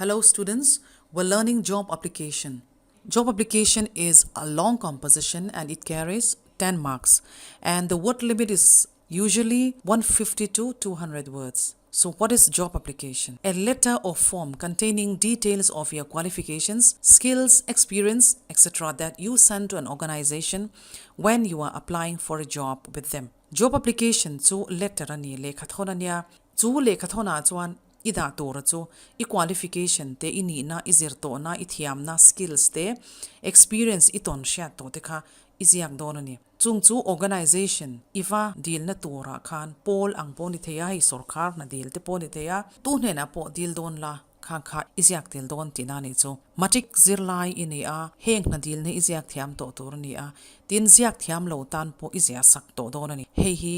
Hello students, we're learning job application. Job application is a long composition and it carries 10 marks and the word limit is usually 150 to 200 words. So what is job application? A letter or form containing details of your qualifications, skills, experience, etc. that you send to an organization when you are applying for a job with them. Job application chu letter ani lekhathon ania chu lekhathona chuan ida tora chu I qualification te ini na izirto na ithiam na skills te experience iton sha to te kha iziak donani chung chu organization iwa deal na tora khan pol ang poni theya hi sarkar na deal te poni theya tu ne na po deal don la kha kha iziak tel don tinani chu matik zirlai ini a heng na deal ne iziak thiam to tur ni a tin ziak thiam lo tan po izia sak to donani hei hi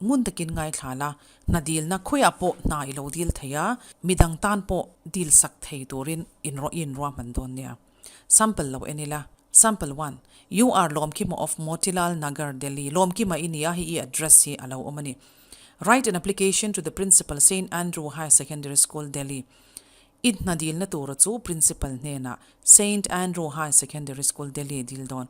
ngun takin ngai thala na deal na khoya po na ilo deal theya midang tan po deal sak thei turin in ro man don nia sample lo enila sample 1 you are lomkima of Motilal Nagar Delhi lomkima inia hi address hi alo omani write an application to the principal St Andrew Higher Secondary School Delhi it na deal na tura chu principal ne na St Andrew Higher Secondary School Delhi deal don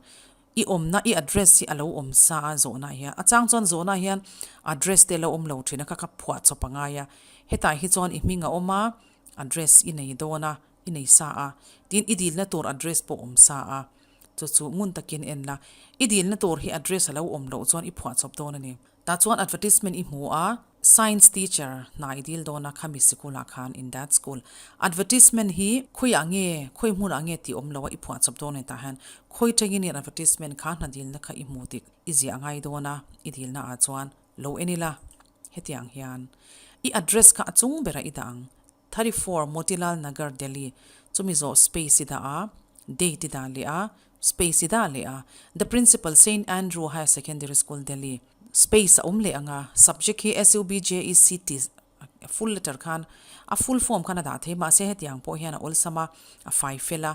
I na I address si alo sa zona hian achang chon zona hian address te lo lo thina ka phwa chopanga ya hetai hi chon I minga oma address inei dona inei sa a tin idil na tur address po sa a chu ngun takin en la idil na tur hi address alo lo chon I phwa chop dona ni ta chon advertisement I mu a science teacher na idil dona khami sikula khan in that school advertisement hi khoi ange khoi mun ange ti lo I phwa chop dona ta han khoi tagin in advertisement khan na dil na kha I mutik izi angai dona idil na a chuan lo enila hetiang hian I address ka achung bera idang 34 Motilal Nagar Delhi chumizo space ida a date ida le a space ida le a the principal St Andrew Higher Secondary School Delhi space le anga subject hi SUBJECT full letter khan a full form kana da the ma se hetiang po hian ol sama a 5 fela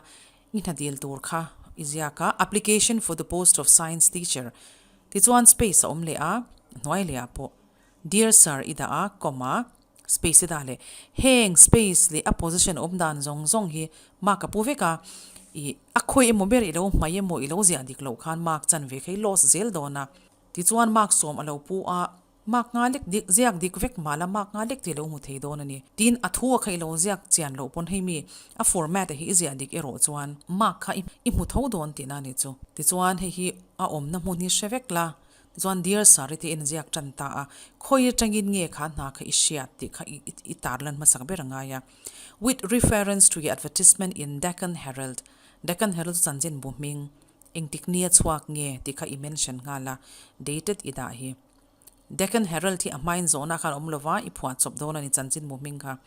ina deal tur kha iziaka application for the post of science teacher this one space le a noi le a po dear sir ida a comma space ida le heng space le a position dan zong hi ma ka pu veka I akhoi emo ber ilo mai emo ilo zia dik lo khan mark chan ve khai los zel dona ti chuan mark som alo pu a mark nga lek dik ziak dik vek mala mark nga lek ti lo mu thei don ani tin athua khai lo ziak chian lo pon hei mi a format hi zia dik ero chuan mark kha I mu tho don ti na ni chu ti chuan hi a om na mu ni shevek la chuan dear sariti in ziak tan ta a khoi tangin nge kha na kha ishiat ti kha itarlan masak beranga ya with reference to the advertisement in Deccan Herald sanjin buming engtiknia chuak nge ti kha I mention ngala dated ida hi Deccan Herald ti amain zona khan omlova I phwa chop dona ni chanjin buming kha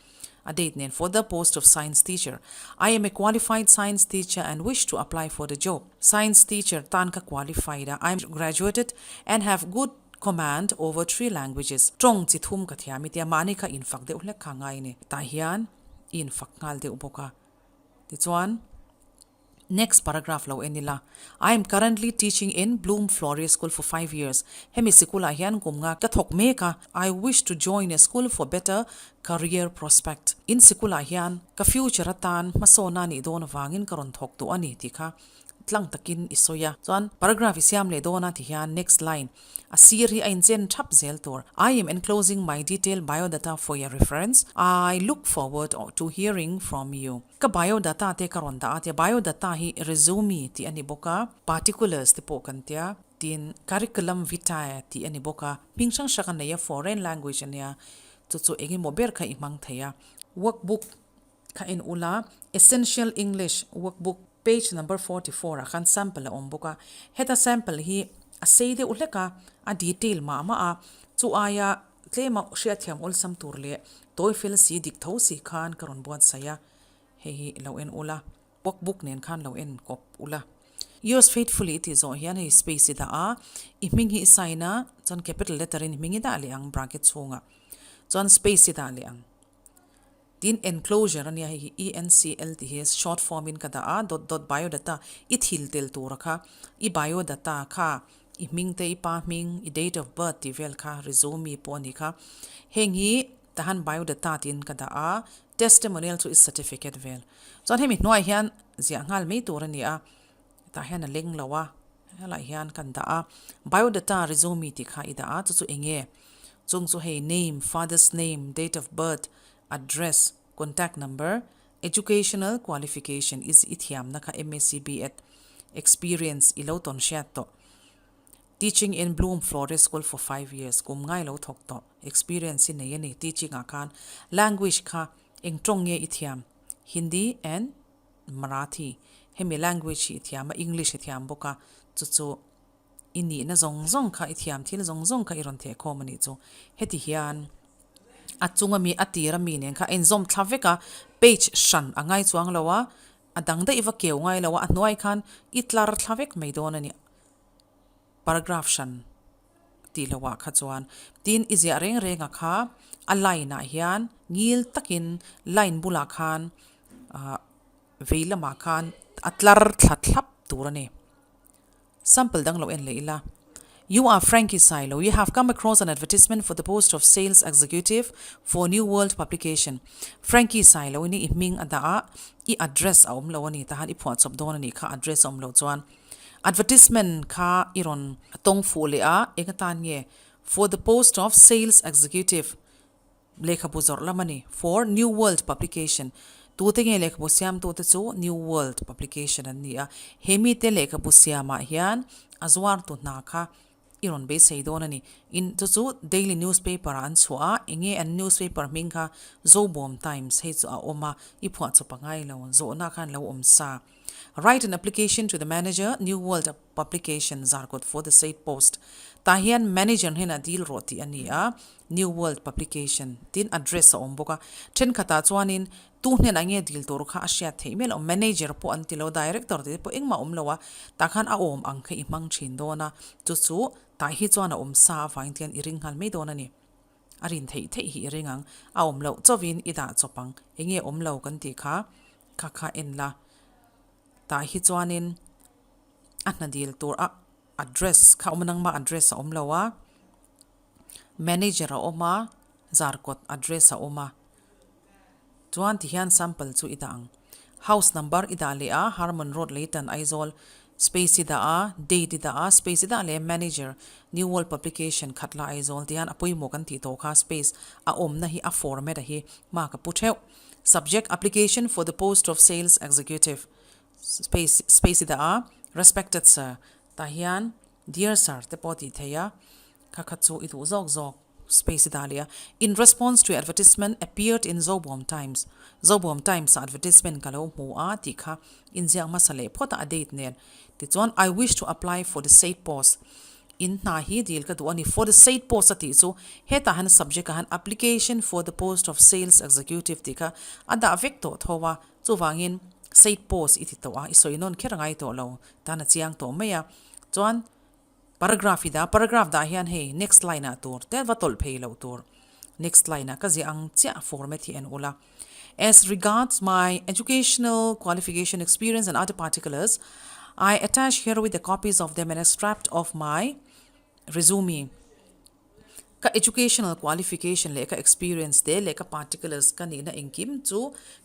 a date nen for the post of science teacher I am a qualified science teacher and wish to apply for the job science teacher tan ka qualified I am graduated and have good command over 3 languages trong chi thum ka thiami tia mani kha in fak de ulek kha ngai ni ta hian in fak ngal de uboka ti chuan next paragraph lo enila I am currently teaching in Bloom Floria School for 5 years hemi sikula hian kumnga ka thok me ka I wish to join a school for better career prospect in sikula hian ka future atan masona ni don wangin karon thok tu ani ti kha tlang takin isoya chuan paragraph isiam le dona ti hian next line a siri a inchen thap zel tor I am enclosing my detailed biodata for your reference I look forward to hearing from you ka biodata te karon da ate biodata hi resume ti ani boka particulars te po kantia tin curriculum vitae ti ani boka pingsang shakan ya foreign language ania chu egi mober kha imang thaya workbook kha in ula essential English workbook page number 44 akan sample omboka heta sample hi a sei de uleka a detail ma a chu aya tlema shia thiam ol sam turle toy fil si dik tho si khan karon buat saya he hi lo en ula workbook nen khan lo en kop ula yours faithfully it is on hian hi space ida a iming hi saina chon capital letter in mingi da le ang bracket chunga chon space ida le ang tin enclosure ania hi ENCLT is short form in kada a dot biodata ithil tel turaka I biodata kha I ming te I pa ming I date of birth ti vel kha resume poni kha hengi tahan biodata tin kada a testimonial to is certificate vel chon hemi noi hian zia ngal me tur ania ta hian a leng lawa hala hian kan da a biodata resume ti kha ida a chu enge chung chu hey name, father's name, date of birth, address, contact number, educational qualification is ithiam na kha MSc at experience ilo ton shat to teaching in Bloom Florist School for 5 years kum ngai lo thok to experience in nei teaching akan language kha engtong ye ithiam Hindi and Marathi hemi language ithiam English ithiam boka chu ini na zong kha ithiam thil zong kha iron the khomani chu heti hian achunga mi atira mi nen kha enzom thaveka page shan angai chuang lawa adang da iwa keu ngai lawa anoi khan itlar thavek meidon ani paragraph shan ti lawa kha chuan tin izia reng kha a line a hian ngil takin line bula khan veilama khan atlar thlap turani sample dang lo en leila. You are Frankie Silo. You have come across an advertisement for the post of sales executive for New World publication. Frankie Silo ini iming ada I address aum lo ni tahan I phuat sob don ni kha address aum lo chuan advertisement kha iron tong fu le a engatan ye for the post of sales executive lekha buzor lamani for New World publication tu te nge lekha busiam tu te chu New World publication an ni a hemi te lekha busiama hian azwar tu na kha iron be sei don ani in chu daily newspaper an chua enge an newspaper mingkha Zobom Times he chu a oma I phwa chu pangai lo zo na khan lo sa write an application to the manager New World publication zarkot for the said post tahian manager hena deal roti ani a New World publication tin address a omboka then khata chuanin tu hnen ange deal tor kha asya theimel o manager po antilo director te po engma omlowa takhan a om angkha I mang thin dona chu ta hi chuana sa vaingtian iring hal me dona ni arin thei hi ringang a omlo chowin ida chopang enge omlo kan ti kha kha en la ta hi chuanin anna deal tor a address kha omnang ma address a omlowa manager a oma zarkot address a oma chuan ti hian sample chu idang house number ida le a Harmon Road Leighton Aizawl space ida a date ida a space ida le manager New World publication khatla Aizawl tian apoi mo kan ti to kha space a om na hi a format a hi ma ka putheu subject application for the post of sales executive space ida a respected sir ta hian dear sir te poti theya kha khachu itu zok space dalia in response to advertisement appeared in Zobom Times advertisement kalo mu a tikha in jiang masale phota a date nen ti chon I wish to apply for the said post in na hi deal ka do ani for the said post ati so heta han subject han application for the post of sales executive tika ada vecto thowa chu wangin said post iti to a isoinon kherangai to lo tana chiang to meya chon paragraph da hian hey next line a tur te watol phei lo tur next line a ka ji ang cha format hi en ula as regards my educational qualification experience and other particulars I attach here with the copies of them and a extract of my resume ka educational qualification le ka experience de le ka particulars ka ni na engkim chu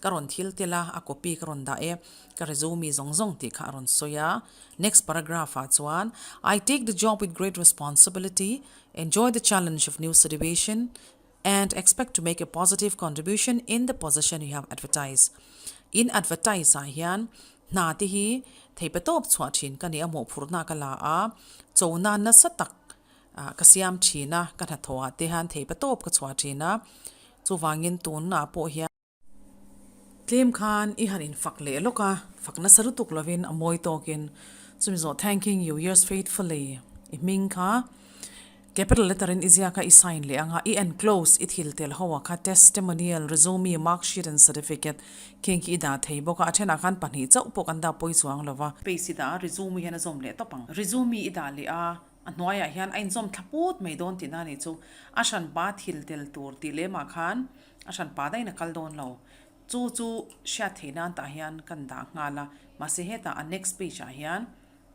karon thil tela a copy karon da e ka resume zong ti kha ron soya next paragraph a chuan I take the job with great responsibility enjoy the challenge of new situation and expect to make a positive contribution in the position you have advertised in advertise a hian na ti hi theipatop chhuathin ka ni amo phurna kala a chona na satak kasiam china kana thoa te han thei patop ka chwa china chu wangin tun na po hia claim khan I hanin fakle loka fakna sarutuk lovin amoi tokin chumzo thanking you yours faithfully I ming kha capital letter in izia ka I sign le anga I enclose it hiltel hawa kha testimonial resume mark sheet and certificate king ki da thei boka athena khan pani chau pok anda poi chuang lova pesida resume hena zom le topang resume ida le a anwaya hian ain zom thaput mai don tina ni chu ashan pa thil tel tur ti le ma khan ashan pa dai na kal don lo chu sha theina ta hian kan da ngala ma se heta a next page a hian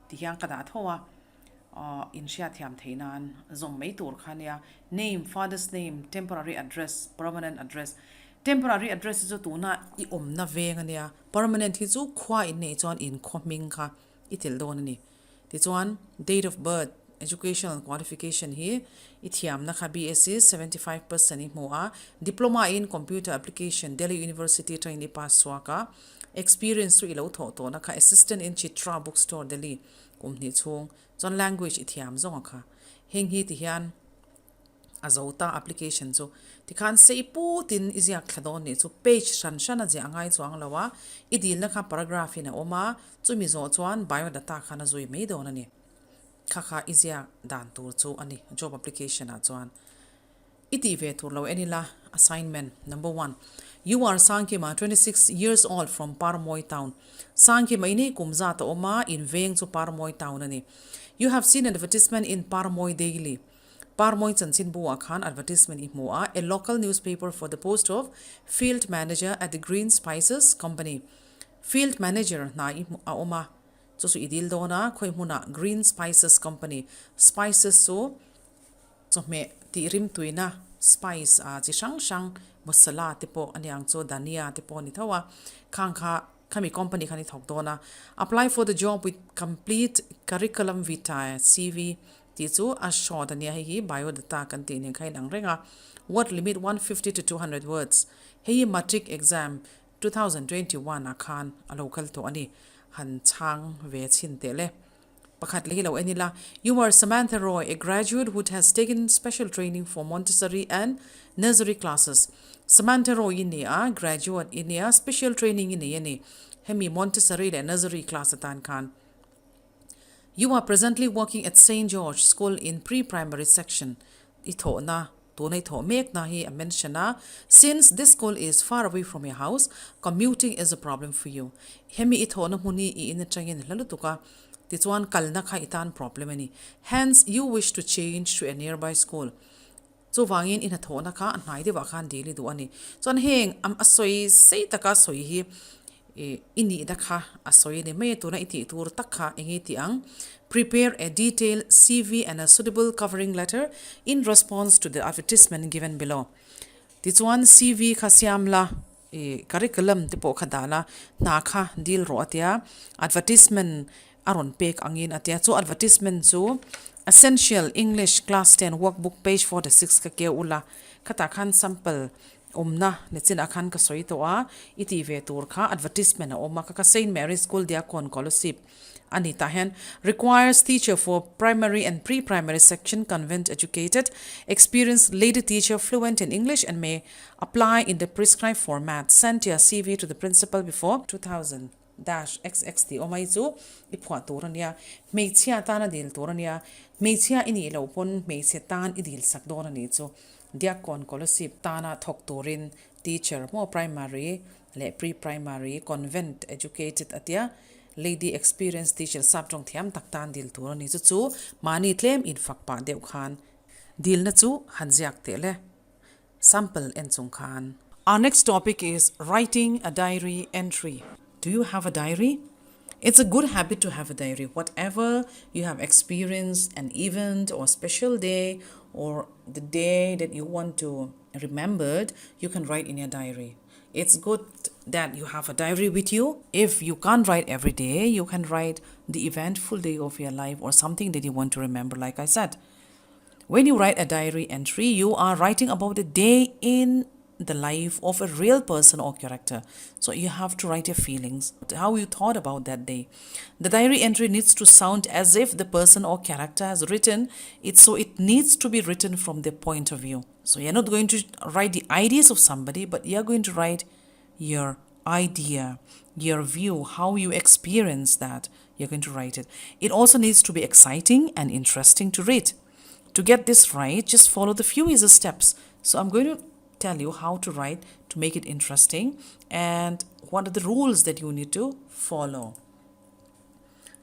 ti hian ka da thowa in sha thiam theinan zom mai tur khania name father's name temporary address permanent address temporary address chu tu na I om na veng ania permanent hi chu khwa in nei chuan in khoming kha itil don ani ti chuan date of birth educational qualification hi ithiam na kha BSc 75% I hmoa diploma in computer application Delhi University trainee pass swaka experience tu ilo tho to na kha assistant in Chitra bookstore Delhi kumni chung chon language ithiam zonga kha heng hi ti hian azota application so ti khan sei pu tin izia khadon ni chu page shan shan a je angai chuang lawa idil na kha paragraph ina oma chumi zo chuan biodata khana zoi mei don ani kha kha izia dan tur chu ani job application a chuan iti ve tur lo anila assignment number 1 you are Sankima 26 years old from Parmoy town Sankima ini kumza ta oma in veng chu Parmoy town ani you have seen an advertisement in Parmoy daily Parmoy Chansin Bua Khan advertisement imua a local newspaper for the post of field manager at the Green Spices Company. Field manager na oma so su idil dona khoi muna Green Spices Company. Spices so me ti rim tuina spice a chi shang masala tipo anyang cho dania tipo ni thawa khangkha kami company khani thok dona apply for the job with complete curriculum vitae CV ti chu a short ania hi biodata contain khai lang renga word limit 150 to 200 words hi matric exam 2021 akhan a local to ani han chang ve chin tele pakhat lehi lo enila you are Samantha Roy a graduate who has taken special training for Montessori and nursery classes Samantha Roy in a graduate in a special training in a hemi Montessori and nursery class atan khan You are presently working at St. George School in pre-primary section. Ito na, tunay to make na hi mention na, since this school is far away from your house, commuting is a problem for you. Hemi ito na huni iinitangin lalutuka, tituan kalna ka itan problem ni. Hence, you wish to change to a nearby school. So wangin inato na ka, anay di wakan dili duani. So anheng, asoy say taka soy hi, ini dakha asoy ni may tuna iti tur takha ingi tiang prepare a detailed CV and a suitable covering letter in response to the advertisement given below. This one CV khasiamla curriculum tipo khadala na kha deal ro atia advertisement aron pek angin atia so advertisement so essential English class 10 workbook page 46 ka ke ula khata khan sample omna lechin akhan ka soi to a iti ve tur kha advertisement a oma ka St Mary School dia kon scholarship Anita Hen requires teacher for primary and pre-primary section convent educated experienced lady teacher fluent in English and may apply in the prescribed format send your CV to the principal before 2000-XXT omaizu ipwa turania meichia tana dil turania meichia ini lo pon meiche tan idil sakdorani chu diakon scholarship tana thoktorin teacher mo primary le pre-primary convent educated atia lady experienced teacher sabtong thiam taktan dil turani chu mani claim in fakpa deu khan dil na chu hanjiak tele sample en chung khan our next topic is writing a diary entry. Do you have a diary? It's a good habit to have a diary. Whatever you have experienced, an event or special day or the day that you want to remember, you can write in your diary. It's good that you have a diary with you. If you can't write every day, you can write the eventful day of your life or something that you want to remember, like I said. When you write a diary entry, you are writing about a day in the life of a real person or character. So you have to write your feelings, how you thought about that day. The diary entry needs to sound as if the person or character has written it, so it needs to be written from their point of view. So you're not going to write the ideas of somebody, but you're going to write your idea, your view, how you experience that. You're going to write it. It also needs to be exciting and interesting to read. To get this right, just follow the few easy steps. So I'm going to tell you how to write to make it interesting and what are the rules that you need to follow.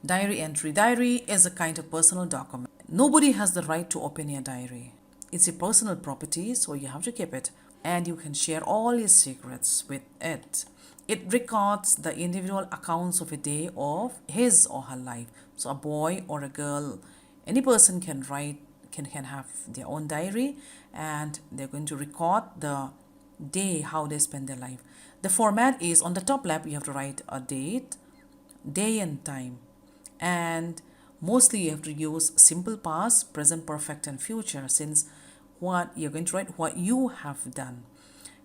Diary entry. Diary is a kind of personal document. Nobody has the right to open your diary. It's a personal property, so you have to keep it. And you can share all your secrets with it. It records the individual accounts of a day of his or her life. So a boy or a girl, any person can write, can have their own diary, and they're going to record the day, how they spend their life. The format is on the top left, you have to write a date, day and time. And mostly you have to use simple past, present perfect, and future, since what you're going to write what you have done.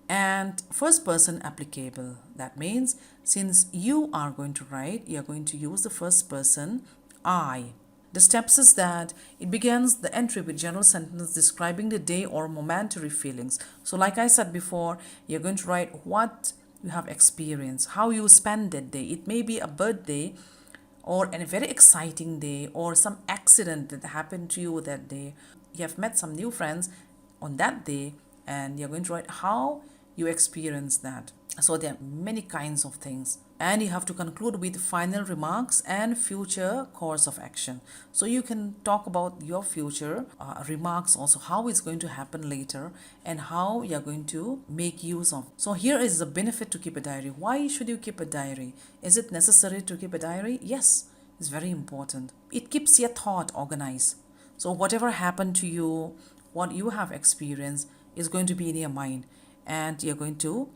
And first person applicable, that means since you are going to write, you're going to use the first person I. The steps is that it begins the entry with general sentence describing the day or momentary feelings. So like I said before, you're going to write what you have experienced, how you spend that day. It may be a birthday or a very exciting day or some accident that happened to you that day. You have met some new friends on that day and you're going to write how you experienced that. So there are many kinds of things. And you have to conclude with final remarks and future course of action. So you can talk about your future remarks also, how it's going to happen later and how you're going to make use of. So here is the benefit to keep a diary. Why should you keep a diary? Is it necessary to keep a diary? Yes, it's very important. It keeps your thought organized. So whatever happened to you, what you have experienced is going to be in your mind, and you're going to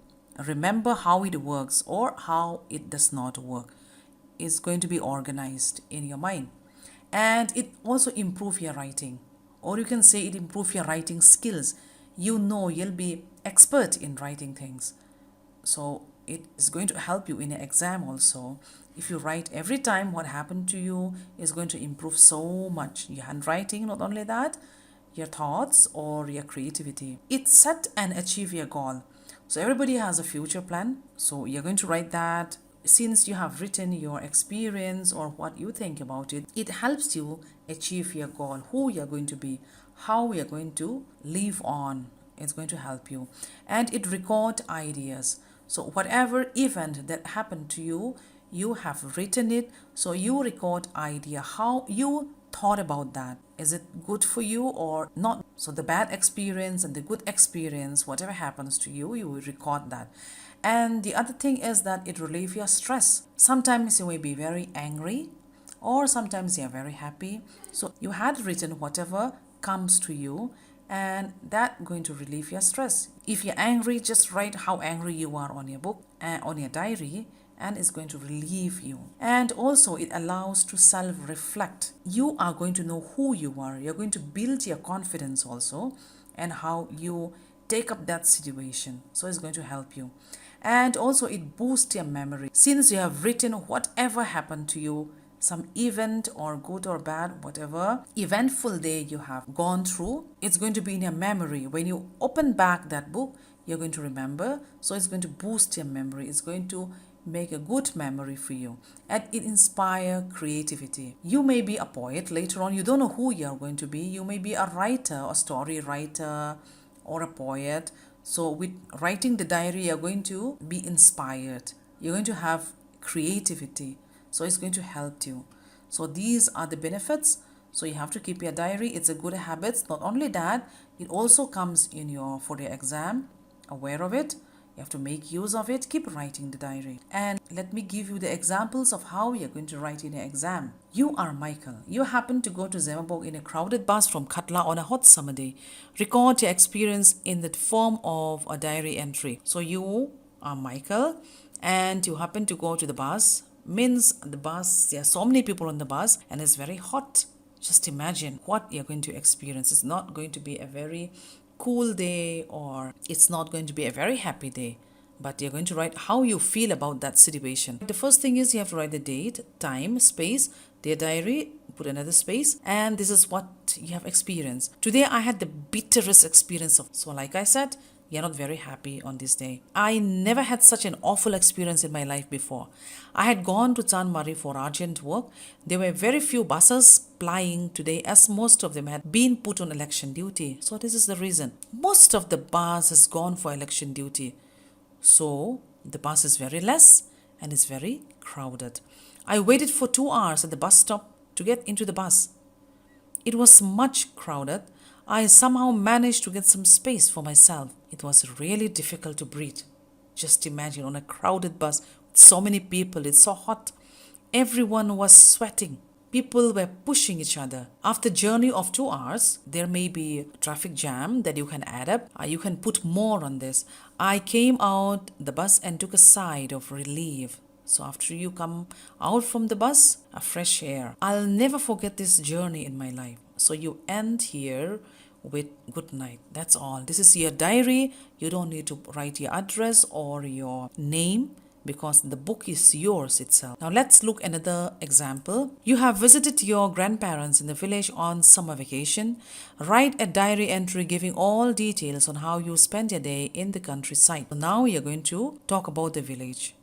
remember how it works or how it does not work. It's going to be organized in your mind. And it also improve your writing, or you can say it improve your writing skills. You know, you'll be expert in writing things. So it is going to help you in an exam also. If you write every time what happened to you, is going to improve so much your handwriting. Not only that, your thoughts or your creativity. It set and achieve your goal. So everybody has a future plan. So you're going to write that. Since you have written your experience or what you think about it, it helps you achieve your goal, who you're going to be, how you're going to live on. It's going to help you. And it record ideas. So whatever event that happened to you, you have written it. So you record idea, how you thought about that. Is it good for you or not? So the bad experience and the good experience, whatever happens to you, you will record that. And the other thing is that it relieves your stress. Sometimes you may be very angry or sometimes you're very happy. So you had written whatever comes to you, and that going to relieve your stress. If you're angry, just write how angry you are on your book, on your diary, and it's going to relieve you. And also it allows to self-reflect. You are going to know who you are. You're going to build your confidence also, and how you take up that situation. So it's going to help you. And also it boosts your memory. Since you have written whatever happened to you, some event or good or bad, whatever eventful day you have gone through, it's going to be in your memory. When you open back that book, you're going to remember. So it's going to boost your memory. It's going to make a good memory for you, and it inspire creativity. You may be a poet later on. You don't know who you're going to be. You may be a writer, a story writer, or a poet. So with writing the diary, you're going to be inspired. You're going to have creativity. So it's going to help you. So these are the benefits. So you have to keep your diary. It's a good habit. Not only that, it also comes in your for the exam. Aware of it. You have to make use of it. Keep writing the diary. And let me give you the examples of how you're going to write in an exam. You are Michael. You happen to go to Zorinpuii in a crowded bus from Katla on a hot summer day. Record your experience in the form of a diary entry. So you are Michael and you happen to go to the bus. Means the bus, there are so many people on the bus and it's very hot. Just imagine what you're going to experience. It's not going to be a very cool day, or it's not going to be a very happy day, but you're going to write how you feel about that situation. The first thing is you have to write the date, time, space, their diary, put another space, and this is what you have experienced. Today I had the bitterest experience of, so like I said, you're not very happy on this day. I never had such an awful experience in my life before. I had gone to Chanmari for urgent work. There were very few buses plying today, as most of them had been put on election duty. So this is the reason. Most of the bus has gone for election duty. So the bus is very less and it's very crowded. I waited for 2 hours at the bus stop to get into the bus. It was much crowded. I somehow managed to get some space for myself. It was really difficult to breathe. Just imagine on a crowded bus with so many people, it's so hot. Everyone was sweating. People were pushing each other. After journey of 2 hours, there may be traffic jam that you can add up. You can put more on this. I came out the bus and took a sigh of relief. So after you come out from the bus, a fresh air. I'll never forget this journey in my life. So you end here with good night. That's all. This is your diary. You don't need to write your address or your name because the book is yours itself. Now let's look another example. You have visited your grandparents in the village on summer vacation. Write a diary entry giving all details on how you spent your day in the countryside. So now you're going to talk about the village,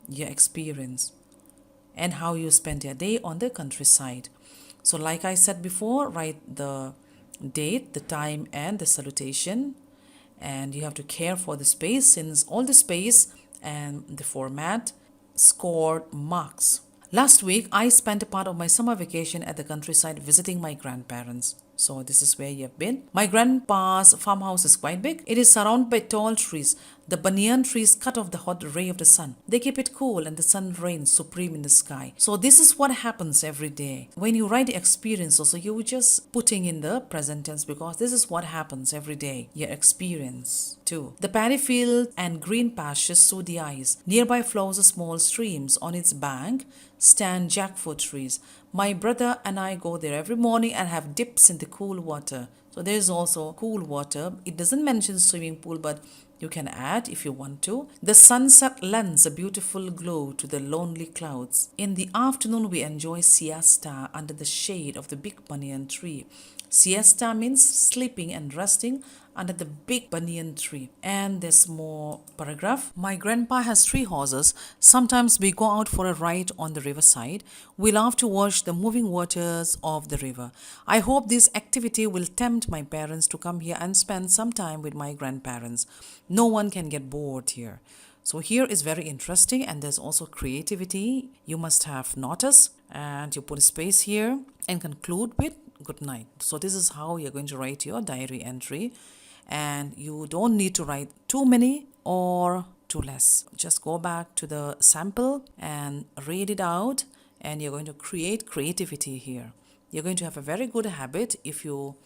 your experience, and how you spent your day on the countryside. So like I said before, write the date, the time, and the salutation. And you have to care for the space, since all the space and the format scored marks. Last week, I spent a part of my summer vacation at the countryside visiting my grandparents. So this is where you have been. My grandpa's farmhouse is quite big. It is surrounded by tall trees. The banyan trees cut off the hot ray of the sun. They keep it cool and the sun reigns supreme in the sky. So this is what happens every day. When you write the experience also, you're just putting in the present tense because this is what happens every day. Your experience too. The paddy field and green pastures soothe the eyes. Nearby flows a small streams. On its bank stand jackfruit trees. My brother and I go there every morning and have dips in the cool water. So there is also cool water. It doesn't mention swimming pool, but you can add if you want to. The sunset lends a beautiful glow to the lonely clouds. In the afternoon, we enjoy siesta under the shade of the big banyan tree. Siesta means sleeping and resting under the big banyan tree. And there's more paragraph. My grandpa has 3 horses. Sometimes we go out for a ride on the riverside. We love to watch the moving waters of the river. I hope this activity will tempt my parents to come here and spend some time with my grandparents. No one can get bored here. So here is very interesting, and there's also creativity. You must have notice, and you put a space here and conclude with good night. So this is how you're going to write your diary entry, and you don't need to write too many or too less. Just go back to the sample and read it out, and you're going to create creativity here. You're going to have a very good habit if you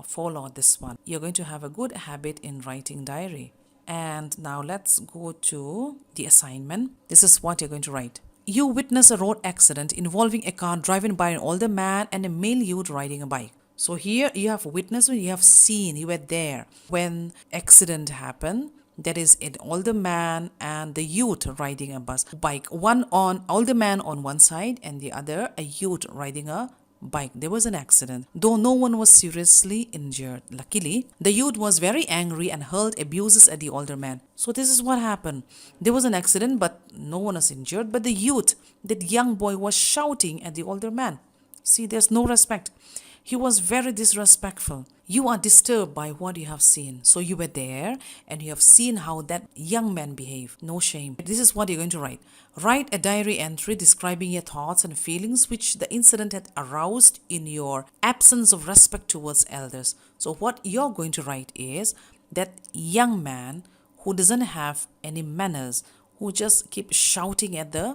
follow this one. You're going to have a good habit in writing diary. And now let's go to the assignment. This is what you're going to write. You witness a road accident involving a car driven by an older man and a male youth riding a bike. So here you have witnessed, you have seen, you were there when accident happened. That is an older man and the youth riding a bike. One on older man on one side and the other a youth riding a bike. There was an accident, though no one was seriously injured. Luckily, the youth was very angry and hurled abuses at the older man. So this is what happened. There was an accident, but no one was injured. But the youth, that young boy, was shouting at the older man. See, there's no respect. He was very disrespectful. You are disturbed by what you have seen. So you were there and you have seen how that young man behaved. No shame. This is what you're going to write. Write a diary entry describing your thoughts and feelings which the incident had aroused in your absence of respect towards elders. So what you're going to write is that young man who doesn't have any manners, who just keeps shouting at the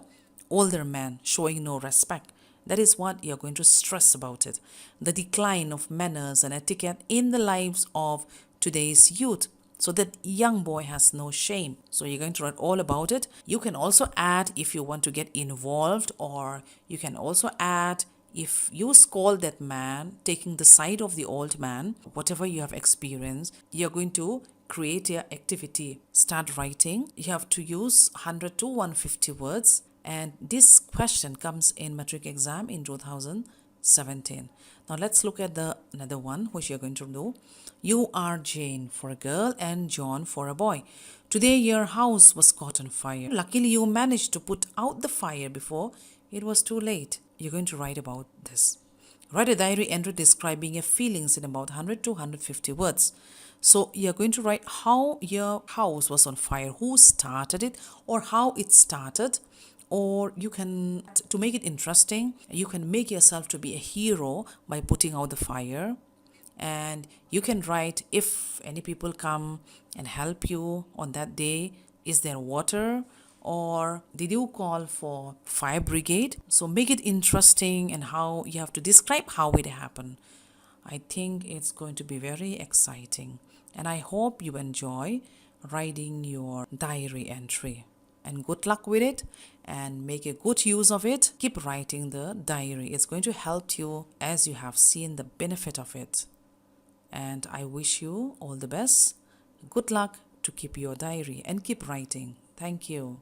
older man, showing no respect. That is what you're going to stress about it. The decline of manners and etiquette in the lives of today's youth. So that young boy has no shame. So you're going to write all about it. You can also add if you want to get involved, or you can also add if you scold that man, taking the side of the old man, whatever you have experienced, you're going to create your activity. Start writing. You have to use 100 to 150 words. And this question comes in matric exam in 2017. Now let's look at the another one which you're going to do. You are Jane for a girl and John for a boy. Today your house was caught on fire. Luckily you managed to put out the fire before it was too late. You're going to write about this. Write a diary entry describing your feelings in about 100 to 150 words. So you're going to write how your house was on fire, who started it or how it started. Or you can, to make it interesting, you can make yourself to be a hero by putting out the fire. And you can write if any people come and help you on that day, is there water or did you call for fire brigade? So make it interesting and how you have to describe how it happened. I think it's going to be very exciting, and I hope you enjoy writing your diary entry. And good luck with it, and make a good use of it. Keep writing the diary. It's going to help you as you have seen the benefit of it. And I wish you all the best. Good luck to keep your diary and keep writing. Thank you.